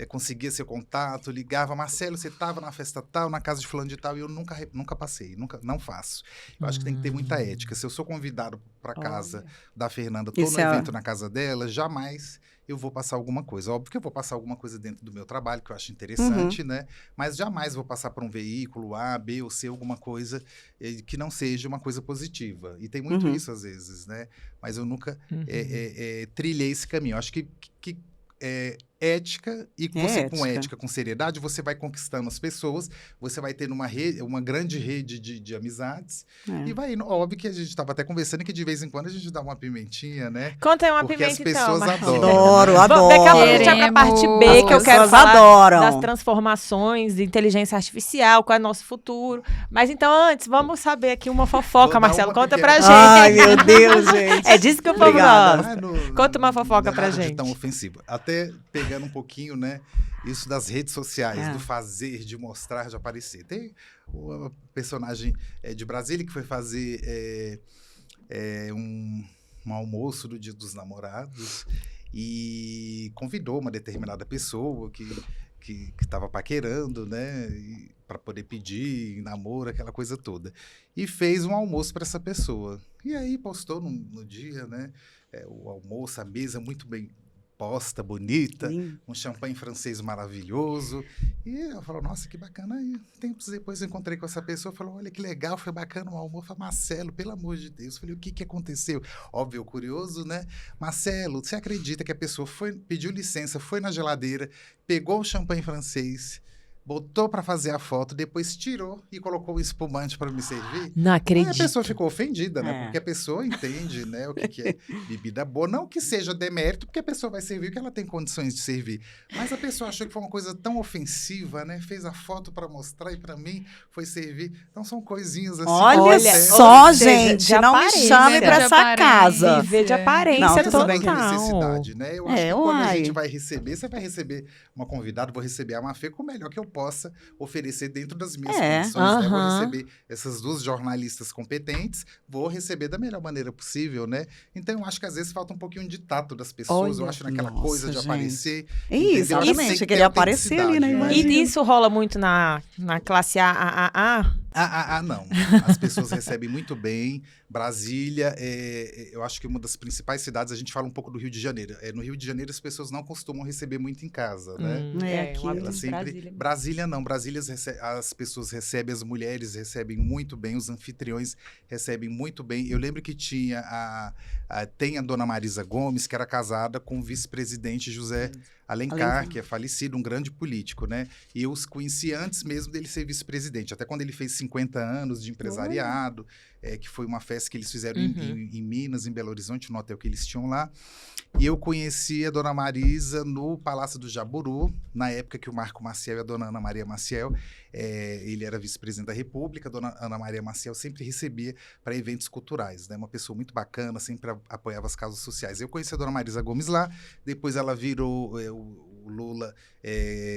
conseguia seu contato, ligava, Marcelo, você estava na festa tal, na casa de fulano de tal, e eu nunca passei, não faço. Eu acho que tem que ter muita ética. Se eu sou convidado para casa da Fernanda, estou no Isso é- evento na casa dela, jamais eu vou passar alguma coisa. Óbvio que eu vou passar alguma coisa dentro do meu trabalho, que eu acho interessante, né? Mas jamais vou passar por um veículo A, B ou C, alguma coisa que não seja uma coisa positiva. E tem muito isso às vezes, né? Mas eu nunca trilhei esse caminho. Eu acho que ética, e você com ética, com seriedade, você vai conquistando as pessoas, você vai tendo uma grande rede de amizades, e vai indo. Óbvio que a gente estava até conversando que de vez em quando a gente dá uma pimentinha, né? Conta aí uma Porque pimenta, as pessoas então, Marcelo. Adoro, adoro. Daqui a pouco a gente vai pra parte B, Queremos. que eu quero As pessoas falar adoram. das transformações de inteligência artificial, qual é o nosso futuro. Mas então, antes, vamos saber aqui uma fofoca, Vou dar Marcelo. uma Conta pequena- pra gente. Ai, meu Deus, gente. É disso que o povo Obrigada. gosta. Conta uma fofoca não é pra nada de gente. tão ofensivo. Até pegando um pouquinho, né? Isso das redes sociais, do fazer, de mostrar, de aparecer. Tem uma personagem de Brasília que foi fazer um almoço do Dia dos Namorados e convidou uma determinada pessoa que estava paquerando, né? Para poder pedir namoro, aquela coisa toda. E fez um almoço para essa pessoa. E aí postou no dia, né? O almoço, a mesa muito bem posta, bonita, um champanhe francês maravilhoso. E eu falo, nossa, que bacana. Aí, tempos depois eu encontrei com essa pessoa, falou, olha que legal, foi bacana o almoço. Eu falei, Marcelo, pelo amor de Deus. Eu falei, o que aconteceu? Óbvio, curioso, né? Marcelo, você acredita que a pessoa pediu licença, foi na geladeira, pegou o champanhe francês, botou para fazer a foto, depois tirou e colocou o espumante para me servir? Não Aí acredito. a pessoa ficou ofendida, né? Porque a pessoa entende, né, o que é bebida boa. Não que seja demérito, porque a pessoa vai servir o que ela tem condições de servir. Mas a pessoa achou que foi uma coisa tão ofensiva, né? Fez a foto para mostrar e para mim foi servir. Então são coisinhas assim. Olha que acontecem. só, Ou seja, gente, de não me aparência. chame pra De essa aparência. casa. Viver de aparência Não, Mas tudo não bem. tem total. necessidade, né? Eu acho que quando a uai. gente vai receber, você vai receber uma convidada, vou receber a Mafê com o melhor que eu possa oferecer dentro das minhas condições, né? Vou receber essas duas jornalistas competentes, vou receber da melhor maneira possível, né? Então, eu acho que às vezes falta um pouquinho de tato das pessoas, eu acho naquela coisa de gente. aparecer. Isso, entendeu? Acho que tem exatamente, que querer ter aparecer ali na autenticidade, imagem. E isso rola muito na classe A. Não. As pessoas recebem muito bem. Brasília, eu acho que uma das principais cidades, a gente fala um pouco do Rio de Janeiro. No Rio de Janeiro, as pessoas não costumam receber muito em casa, né? Aqui. um hábito Elas de sempre... Brasília não. Brasília, as pessoas recebem, as mulheres recebem muito bem, os anfitriões recebem muito bem. Eu lembro que tem a dona Marisa Gomes, que era casada com o vice-presidente José Alencar, que é falecido, um grande político, né? E eu os conheci antes mesmo dele ser vice-presidente, até quando ele fez 50 anos de empresariado, que foi uma festa que eles fizeram em Minas, em Belo Horizonte, no hotel que eles tinham lá. E eu conheci a dona Marisa no Palácio do Jaburu, na época que o Marco Maciel e a dona Ana Maria Maciel, ele era vice-presidente da República, a dona Ana Maria Maciel sempre recebia para eventos culturais, né? Uma pessoa muito bacana, sempre apoiava as causas sociais. Eu conheci a dona Marisa Gomes lá, depois ela virou... o Lula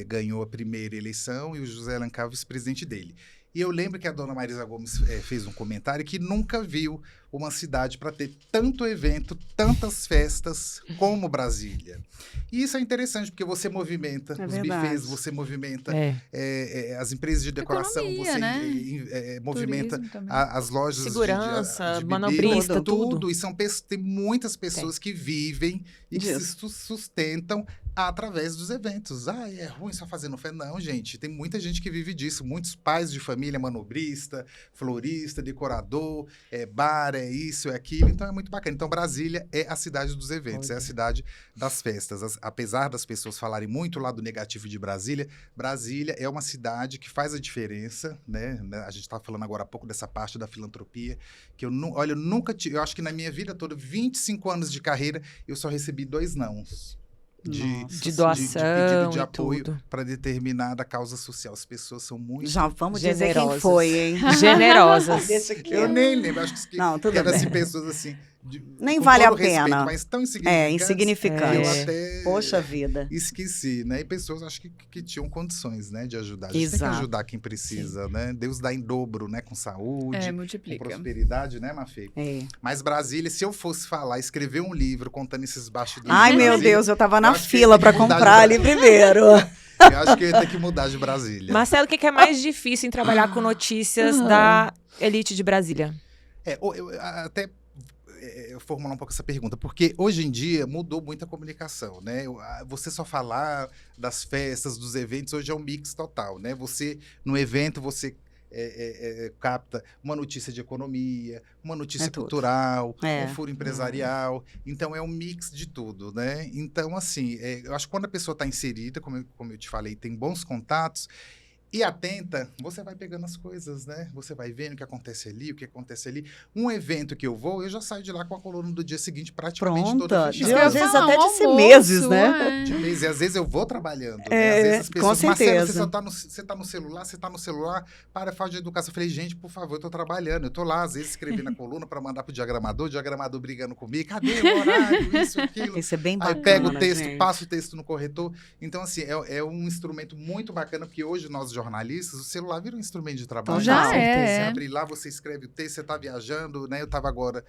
ganhou a primeira eleição e o José Alencar vice-presidente dele. E eu lembro que a dona Marisa Gomes fez um comentário que nunca viu uma cidade para ter tanto evento, tantas festas como Brasília. E isso é interessante, porque você movimenta os verdade. bufês, você movimenta as empresas de decoração, Economia, você né? movimenta Turismo também. as lojas Segurança, de manobrista, bebida, tudo. E tem muitas pessoas que vivem e que se sustentam através dos eventos. É ruim só fazer no fé. Não, gente, tem muita gente que vive disso. Muitos pais de família, manobrista, florista, decorador, bar, isso, aquilo. Então, é muito bacana. Então, Brasília é a cidade dos eventos, é a cidade das festas. Apesar das pessoas falarem muito lá do negativo de Brasília, Brasília é uma cidade que faz a diferença, né? A gente estava falando agora há pouco dessa parte da filantropia, que eu nunca tive, eu acho que na minha vida toda, 25 anos de carreira, eu só recebi 2 nãos. De doação pedido de e apoio tudo. para determinada causa social. As pessoas são muito... Já vamos dizer quem Generosas. foi, hein? Generosas. Deixa aqui. Eu nem lembro, acho que Não, tudo eram bem. assim, pessoas assim... Nem com vale todo a pena. respeito, mas tão insignificantes. Insignificante. Eu até Poxa vida. esqueci, né? E pessoas acho que tinham condições, né, de ajudar. A gente tem que Exato. ajudar quem precisa, né? Deus dá em dobro, né? Com saúde, com Multiplica. prosperidade, né, Mafê? Mas Brasília, se eu fosse falar, escrever um livro contando esses bastidores Ai, de meu Brasília, Deus, eu tava na acho que fila tem pra que mudar de comprar ali primeiro. Eu acho que eu ia ter que mudar de Brasília. Marcelo, o que é mais difícil em trabalhar com notícias da elite de Brasília? Até formular um pouco essa pergunta, porque hoje em dia mudou muito a comunicação, né? Você só falar das festas, dos eventos, hoje é um mix total, né? Você, no evento, você capta uma notícia de economia, uma notícia cultural, um furo empresarial. Então, é um mix de tudo, né? Então, assim, eu acho que quando a pessoa está inserida, como eu te falei, tem bons contatos, e atenta, você vai pegando as coisas, né? Você vai vendo o que acontece ali, o que acontece ali. Um evento que eu vou, eu já saio de lá com a coluna do dia seguinte praticamente toda fechada. Às vezes até de meses, né? De meses. E às vezes eu vou trabalhando. Né? Às vezes as pessoas, com certeza. Marcelo, você tá no celular, para falta de educação. Eu falei, gente, por favor, eu tô trabalhando. Eu tô lá, às vezes, escrevendo a coluna para mandar pro diagramador brigando comigo. Cadê o horário? Isso, aquilo. Isso é bem bacana, aí pego o texto, gente. passo o texto no corretor. Então, assim, é um instrumento muito bacana, porque hoje nós jornalistas, o celular vira um instrumento de trabalho. Já Você é. abre lá, você escreve o texto, você tá viajando, né? Eu tava agora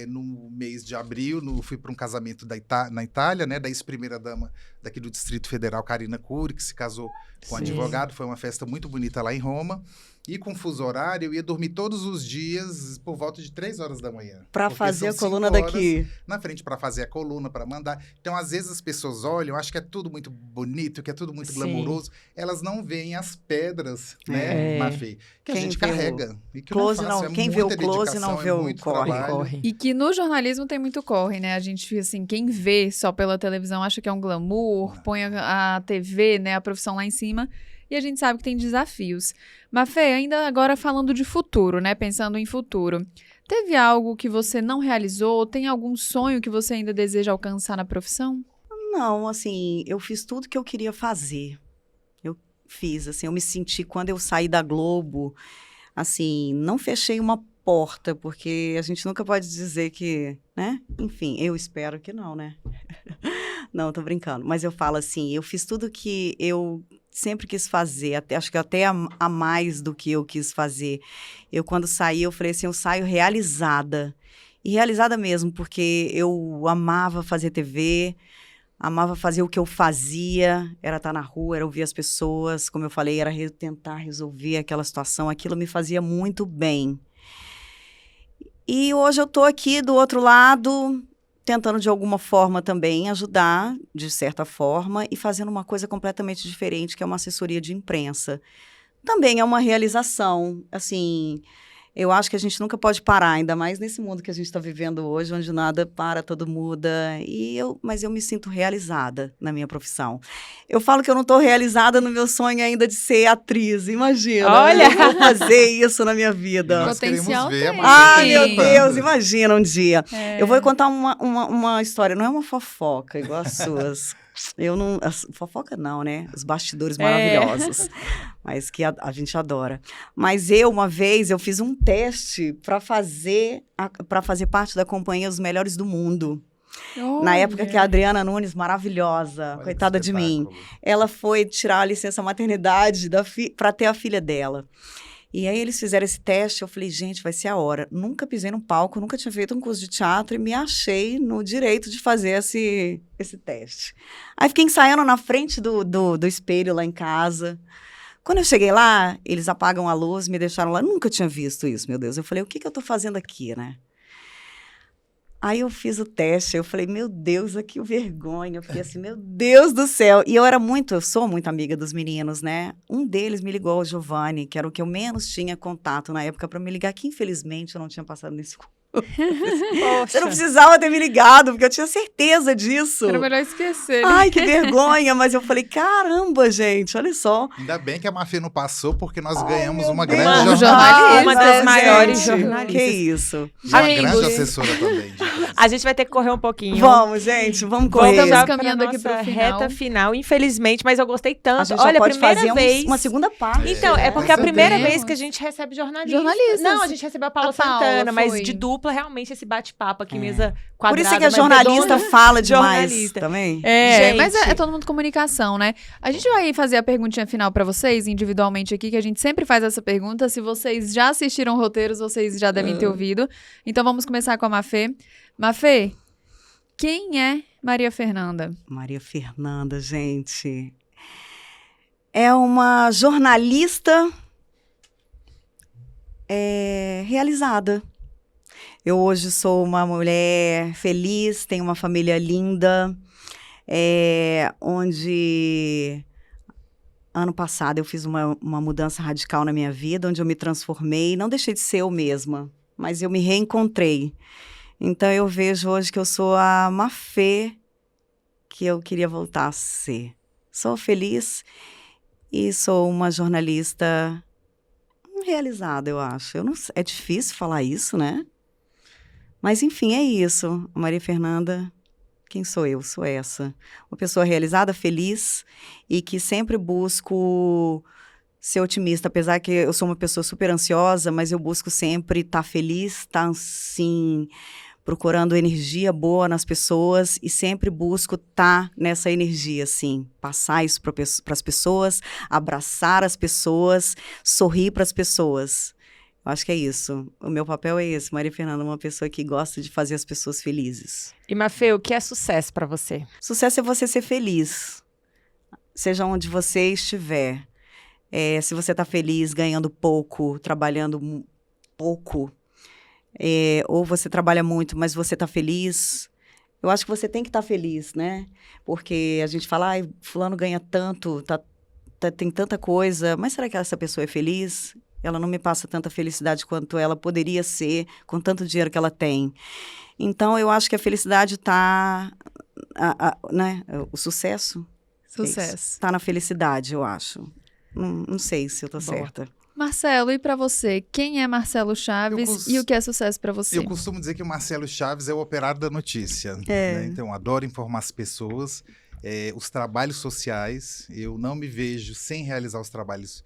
no mês de abril, fui para um casamento na Itália, né? Da ex-primeira-dama daqui do Distrito Federal, Karina Cury, que se casou com um advogado. Foi uma festa muito bonita lá em Roma. E com fuso horário, eu ia dormir todos os dias por volta de 3 horas da manhã. Para fazer a coluna daqui. Na frente, para fazer a coluna, para mandar. Então, às vezes, as pessoas olham, acho que é tudo muito bonito, que é tudo muito glamouroso. Elas não veem as pedras, né, Mafê? Que a gente carrega. E que close, não é fácil, quem vê o close não vê o corre. E que no jornalismo tem muito corre, né? A gente, assim, quem vê só pela televisão acha que é um glamour, põe a TV, né, a profissão lá em cima. E a gente sabe que tem desafios. Mafê, ainda agora falando de futuro, né? Pensando em futuro. Teve algo que você não realizou? Tem algum sonho que você ainda deseja alcançar na profissão? Não, assim, eu fiz tudo que eu queria fazer. Eu fiz, assim, eu me senti, quando eu saí da Globo, assim, não fechei uma porta, porque a gente nunca pode dizer que, né? Enfim, eu espero que não, né? Não, tô brincando. Mas eu falo assim, eu fiz tudo que eu sempre quis fazer, acho que até a mais do que eu quis fazer. Eu, quando saí, eu falei assim, eu saio realizada. E realizada mesmo, porque eu amava fazer TV, amava fazer o que eu fazia, era estar na rua, era ouvir as pessoas, como eu falei, era tentar resolver aquela situação, aquilo me fazia muito bem. E hoje eu estou aqui do outro lado, tentando de alguma forma também ajudar, de certa forma, e fazendo uma coisa completamente diferente, que é uma assessoria de imprensa. Também é uma realização, assim, eu acho que a gente nunca pode parar, ainda mais nesse mundo que a gente está vivendo hoje, onde nada para, tudo muda, mas eu me sinto realizada na minha profissão. Eu falo que eu não estou realizada no meu sonho ainda de ser atriz, imagina. Olha! Eu vou fazer isso na minha vida. Nós Potencial queremos ver tem. a Ai, Marcela meu participando. Deus, imagina um dia. Eu vou contar uma história, não é uma fofoca igual as suas. Fofoca não, né? Os bastidores maravilhosos, mas que a gente adora. Mas uma vez, eu fiz um teste para fazer parte da companhia Os Melhores do Mundo. Na época que a Adriana Nunes, maravilhosa, Olha coitada que de mim, espetáculo. ela foi tirar a licença maternidade para ter a filha dela. E aí eles fizeram esse teste, eu falei, gente, vai ser a hora. Nunca pisei num palco, nunca tinha feito um curso de teatro e me achei no direito de fazer esse teste. Aí fiquei ensaiando na frente do espelho lá em casa. Quando eu cheguei lá, eles apagam a luz, me deixaram lá. Nunca tinha visto isso, meu Deus. Eu falei, o que eu tô fazendo aqui, né? Aí eu fiz o teste, eu falei, meu Deus, que vergonha. Eu fiquei assim, meu Deus do céu. E eu sou muito amiga dos meninos, né? Um deles me ligou, o Giovanni, que era o que eu menos tinha contato na época para me ligar, que infelizmente eu não tinha passado nesse curso. Você não precisava ter me ligado, porque eu tinha certeza disso. Era melhor esquecer. Ai, que vergonha. Mas eu falei, caramba, gente, olha só. Ainda bem que a Mafê não passou, porque nós ganhamos meu uma Deus. grande Uma jornalista. Uma das maiores gente, jornalistas. Que isso. Uma Gente. grande assessora também. A gente vai ter que correr um pouquinho. Vamos, gente, vamos correr. Estamos já caminhando pra aqui pro nossa final. reta final, infelizmente, mas eu gostei tanto. A gente Olha, já pode primeira fazer vez. uma segunda parte. Então, é porque a Podemos. primeira vez que a gente recebe Jornalistas. Não, a gente recebeu a Paula A Paula Santana, mas foi. de dupla, realmente, esse bate-papo aqui, mesa quadrada. Por isso é que a mais jornalista redonda. fala demais Jornalista. também. É, mas Gente. é todo mundo comunicação, né? A gente vai fazer a perguntinha final pra vocês, individualmente aqui, que a gente sempre faz essa pergunta. Se vocês já assistiram roteiros, vocês já devem ter ouvido. Então vamos começar com a Mafê. Mafê, quem é Maria Fernanda? Maria Fernanda, gente, é uma jornalista realizada. Eu hoje sou uma mulher feliz, tenho uma família linda, onde ano passado eu fiz uma mudança radical na minha vida, onde eu me transformei, não deixei de ser eu mesma, mas eu me reencontrei. Então eu vejo hoje que eu sou a Mafê que eu queria voltar a ser. Sou feliz e sou uma jornalista realizada, eu acho. Eu não, é difícil falar isso, né? Mas, enfim, é isso. A Maria Fernanda, quem sou eu? Sou essa. Uma pessoa realizada, feliz e que sempre busco ser otimista. Apesar que eu sou uma pessoa super ansiosa, mas eu busco sempre estar feliz, estar, assim, procurando energia boa nas pessoas e sempre busco estar nessa energia, assim. Passar isso para as pessoas, abraçar as pessoas, sorrir para as pessoas. Eu acho que é isso. O meu papel é esse. Maria Fernanda é uma pessoa que gosta de fazer as pessoas felizes. E, Mafê, o que é sucesso pra você? Sucesso é você ser feliz. Seja onde você estiver. Se você está feliz, ganhando pouco, trabalhando pouco, ou você trabalha muito, mas você está feliz, eu acho que você tem que estar feliz, né? Porque a gente fala, ai, fulano ganha tanto, tem tanta coisa, mas será que essa pessoa é feliz? Ela não me passa tanta felicidade quanto ela poderia ser com tanto dinheiro que ela tem. Então, eu acho que a felicidade está, né? O sucesso. Sucesso. Está na felicidade, eu acho. Não sei se eu tô Boa. certa. Marcelo, e pra você? Quem é Marcelo Chaves e o que é sucesso pra você? Eu costumo dizer que o Marcelo Chaves é o operário da notícia. Né? Então, adoro informar as pessoas. Os trabalhos sociais, eu não me vejo sem realizar os trabalhos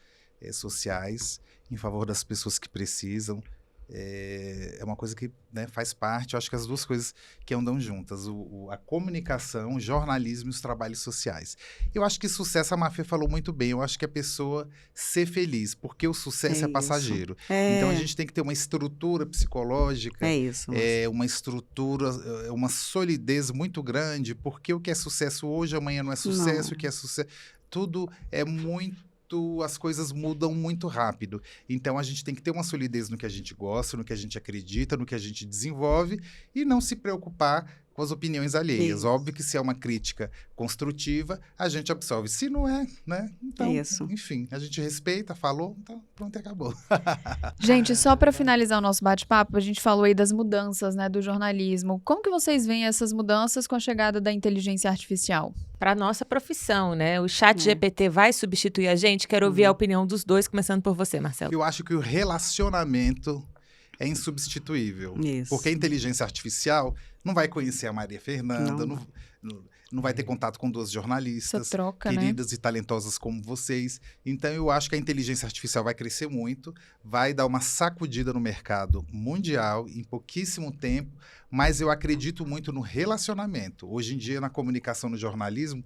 sociais em favor das pessoas que precisam. É uma coisa que, né, faz parte. Eu acho que as duas coisas que andam juntas, a comunicação, o jornalismo e os trabalhos sociais. Eu acho que sucesso, a Mafê falou muito bem, eu acho que a pessoa ser feliz, porque o sucesso é passageiro. Então a gente tem que ter uma estrutura psicológica, isso. uma estrutura, uma solidez muito grande, porque o que é sucesso hoje, amanhã não é sucesso, o que é sucesso, tudo é muito. As coisas mudam muito rápido. Então, a gente tem que ter uma solidez no que a gente gosta, no que a gente acredita, no que a gente desenvolve e não se preocupar com as opiniões alheias. Isso. Óbvio que se é uma crítica construtiva, a gente absorve. Se não é, né? Então, enfim, a gente respeita, falou, então pronto, acabou. Gente, só para finalizar o nosso bate-papo, a gente falou aí das mudanças, né, do jornalismo. Como que vocês veem essas mudanças com a chegada da inteligência artificial? Para nossa profissão, né? O chat GPT vai substituir a gente? Quero ouvir a opinião dos dois, começando por você, Marcelo. Eu acho que o relacionamento é insubstituível. Isso. Porque a inteligência artificial não vai conhecer a Maria Fernanda, não vai ter contato com duas jornalistas Essa troca, queridas e talentosas como vocês. Então, eu acho que a inteligência artificial vai crescer muito, vai dar uma sacudida no mercado mundial em pouquíssimo tempo, mas eu acredito muito no relacionamento. Hoje em dia, na comunicação, no jornalismo,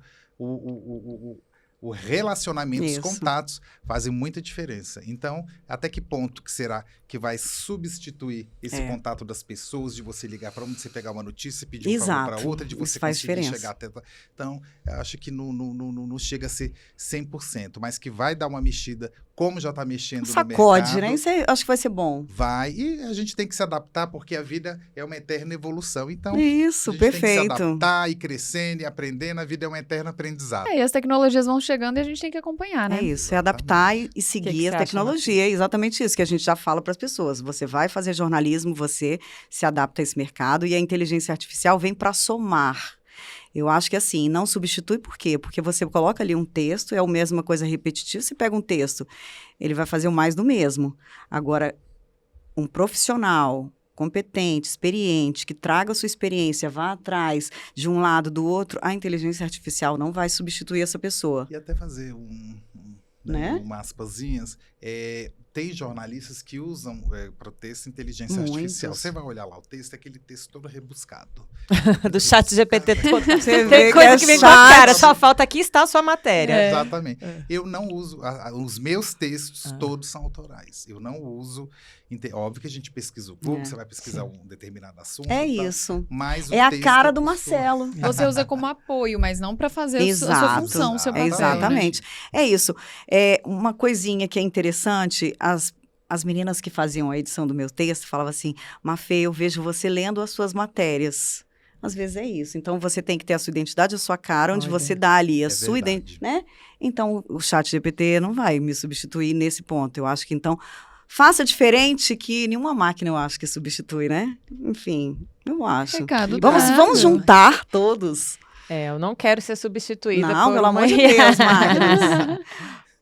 o relacionamento, os Isso. contatos fazem muita diferença. Então, até que ponto que será que vai substituir esse contato das pessoas, de você ligar para uma, de você pegar uma notícia, pedir um favor para outra, de Isso você faz conseguir diferença. chegar até... Então, eu acho que não chega a ser 100%, mas que vai dar uma mexida, como já está mexendo no Sacode, mercado. né? Isso aí, acho que vai ser bom. Vai, e a gente tem que se adaptar, porque a vida é uma eterna evolução. Então, Isso, a gente tem que se perfeito. adaptar, e crescendo, e aprendendo. A vida é um eterno aprendizado. E as tecnologias vão chegando e a gente tem que acompanhar, né? É isso, é adaptar e seguir que a você acha, tecnologia. É exatamente isso que a gente já fala para as pessoas. Você vai fazer jornalismo, você se adapta a esse mercado e a inteligência artificial vem para somar. Eu acho que assim, não substitui por quê? Porque você coloca ali um texto, é a mesma coisa repetitiva, você pega um texto, ele vai fazer o mais do mesmo. Agora, um profissional competente, experiente, que traga a sua experiência, vá atrás de um lado, do outro, a inteligência artificial não vai substituir essa pessoa. E até fazer Né? umas aspasinhas, tem jornalistas que usam para o texto inteligência Muitos. artificial. Você vai olhar lá, o texto é aquele texto todo rebuscado. Do chat GPT todo. Você vê Tem que coisa é que vem com a chat. cara, só falta aqui está a sua matéria. É. Exatamente. Eu não uso, os meus textos todos são autorais. Eu não uso, óbvio que a gente pesquisa o Google, você vai pesquisar um determinado assunto. É e tal, isso. mas o É a texto cara do pessoa. Marcelo. Você usa como apoio, mas não para fazer a sua Exato. função, o seu papel. Exatamente. É isso. Uma coisinha que é interessante, as meninas que faziam a edição do meu texto falavam assim, Mafê, eu vejo você lendo as suas matérias. Às vezes é isso. Então, você tem que ter a sua identidade, a sua cara, onde Olha. você dá ali a É sua verdade. identidade, né? Então, o chat GPT não vai me substituir nesse ponto. Eu acho que, então, faça diferente que nenhuma máquina, eu acho, que substitui, né? Enfim, eu acho. Recado Vamos dado. juntar todos. Eu não quero ser substituída Não, por pelo uma amor de IA. Deus, máquinas.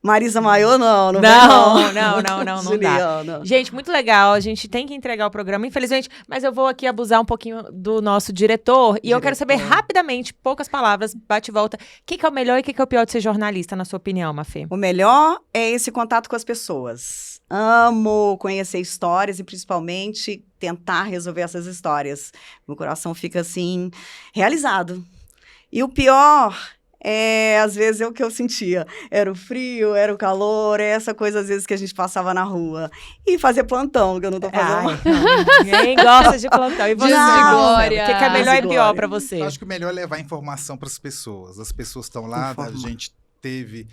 Marisa Maior, não vem Não dá. Juliana. Gente, muito legal. A gente tem que entregar o programa, infelizmente, mas eu vou aqui abusar um pouquinho do nosso diretor. E eu quero saber rapidamente, poucas palavras, bate e volta, o que é o melhor e o que é o pior de ser jornalista, na sua opinião, Mafê? O melhor é esse contato com as pessoas. Amo conhecer histórias e, principalmente, tentar resolver essas histórias. Meu coração fica, assim, realizado. E o pior às vezes, é o que eu sentia. Era o frio, era o calor, essa coisa, às vezes, que a gente passava na rua. E fazer plantão, que eu não tô fazendo mais. Ninguém gosta de plantão. E você, Dias de Marcelo? glória. O que é melhor Dias e de pior glória. pra você? Eu acho que o melhor é levar informação para as pessoas. As pessoas estão lá, a gente teve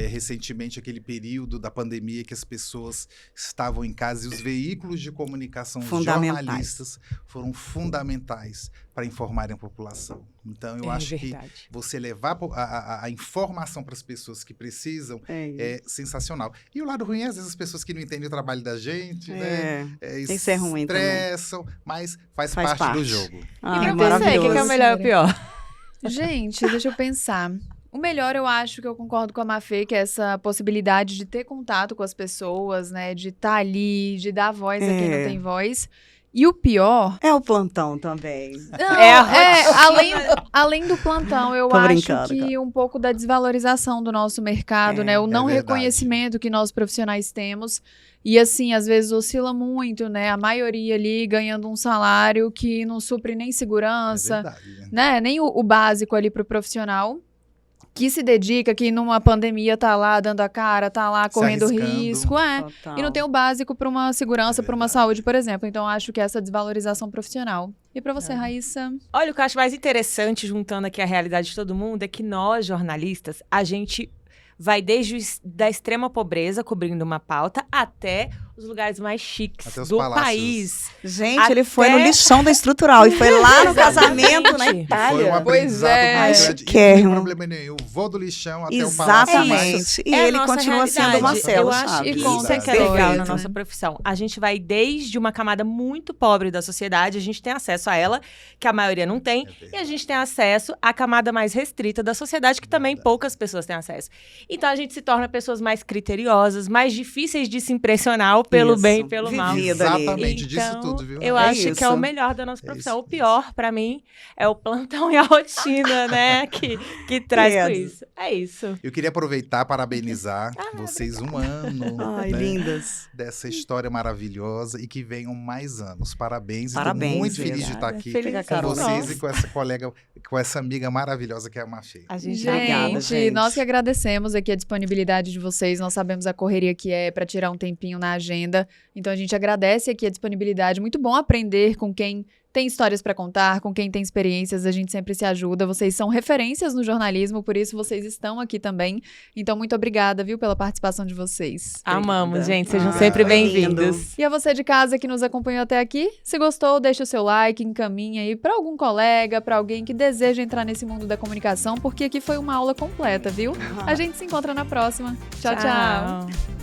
recentemente aquele período da pandemia que as pessoas estavam em casa e os veículos de comunicação, os jornalistas, foram fundamentais para informarem a população. Então, eu acho verdade. que você levar a informação para as pessoas que precisam é sensacional. E o lado ruim é, às vezes, as pessoas que não entendem o trabalho da gente, né? Tem que ser ruim também. Estressam, mas faz parte do jogo. Ai, E pra você, o que é o melhor e o pior? Gente, deixa eu pensar. O melhor, eu acho que eu concordo com a Mafê, que é essa possibilidade de ter contato com as pessoas, né? De estar ali, de dar voz a quem não tem voz. E o pior... É o plantão também. Não, além do plantão, eu Tô acho brincando, que cara. um pouco da desvalorização do nosso mercado, né? O não verdade. reconhecimento que nós profissionais temos. E assim, às vezes oscila muito, né? A maioria ali ganhando um salário que não supre nem segurança, É verdade, né? Nem o básico ali pro profissional. Que se dedica, que numa pandemia tá lá dando a cara, tá lá correndo arriscando. risco, Total. e não tem o básico para uma segurança, É para uma verdade. saúde, por exemplo. Então, acho que essa desvalorização profissional. E para você, Raíssa? Olha, o que eu acho mais interessante, juntando aqui a realidade de todo mundo, é que nós, jornalistas, a gente vai desde da extrema pobreza, cobrindo uma pauta, até os lugares mais chiques Até os do palácios. país. Gente, ele foi no lixão da estrutural e foi lá no casamento na Exatamente. Foi um Itália. aprendizado é. muito grande. E não tem Chiquérrimo. problema nenhum. Eu vou do lixão até o palácio mais. Exatamente. E É a ele nossa continua sendo realidade. Marcelo Eu acho Chaves. que Com isso é que é certeza. legal na Perfeito, nossa né? profissão. A gente vai desde uma camada muito pobre da sociedade, a gente tem acesso a ela, que a maioria não tem, e a gente tem acesso à camada mais restrita da sociedade, que também poucas pessoas têm acesso. Então, a gente se torna pessoas mais criteriosas, mais difíceis de se impressionar profissional pelo Isso, bem e pelo mal. vivida ali. Exatamente, disso Então, tudo, viu? eu É acho que é o isso. melhor da nossa profissão. isso, O pior, pra mim, é o plantão e a rotina, né? Que traz com Credo. isso. É isso. Eu queria aproveitar e parabenizar vocês um ano Ai, né, lindas. dessa história maravilhosa e que venham mais anos. Parabéns. Parabéns, Estou muito feliz de obrigada. estar aqui Feliz com com nós. vocês e com essa colega, com essa amiga maravilhosa que é a Mafê. A gente Obrigada, gente. Nós que agradecemos aqui a disponibilidade de vocês. Nós sabemos a correria que é para tirar um tempinho na agenda. Então a gente agradece aqui a disponibilidade. Muito bom aprender com quem tem histórias para contar, com quem tem experiências, a gente sempre se ajuda. Vocês são referências no jornalismo, por isso vocês estão aqui também. Então, muito obrigada, viu, pela participação de vocês. amamos, Obrigada. gente. Sejam Ah, sempre foi lindo. bem-vindos. E a você de casa que nos acompanhou até aqui, se gostou, deixa o seu like, encaminha aí para algum colega, para alguém que deseja entrar nesse mundo da comunicação, porque aqui foi uma aula completa, viu? A gente se encontra na próxima. Tchau, tchau.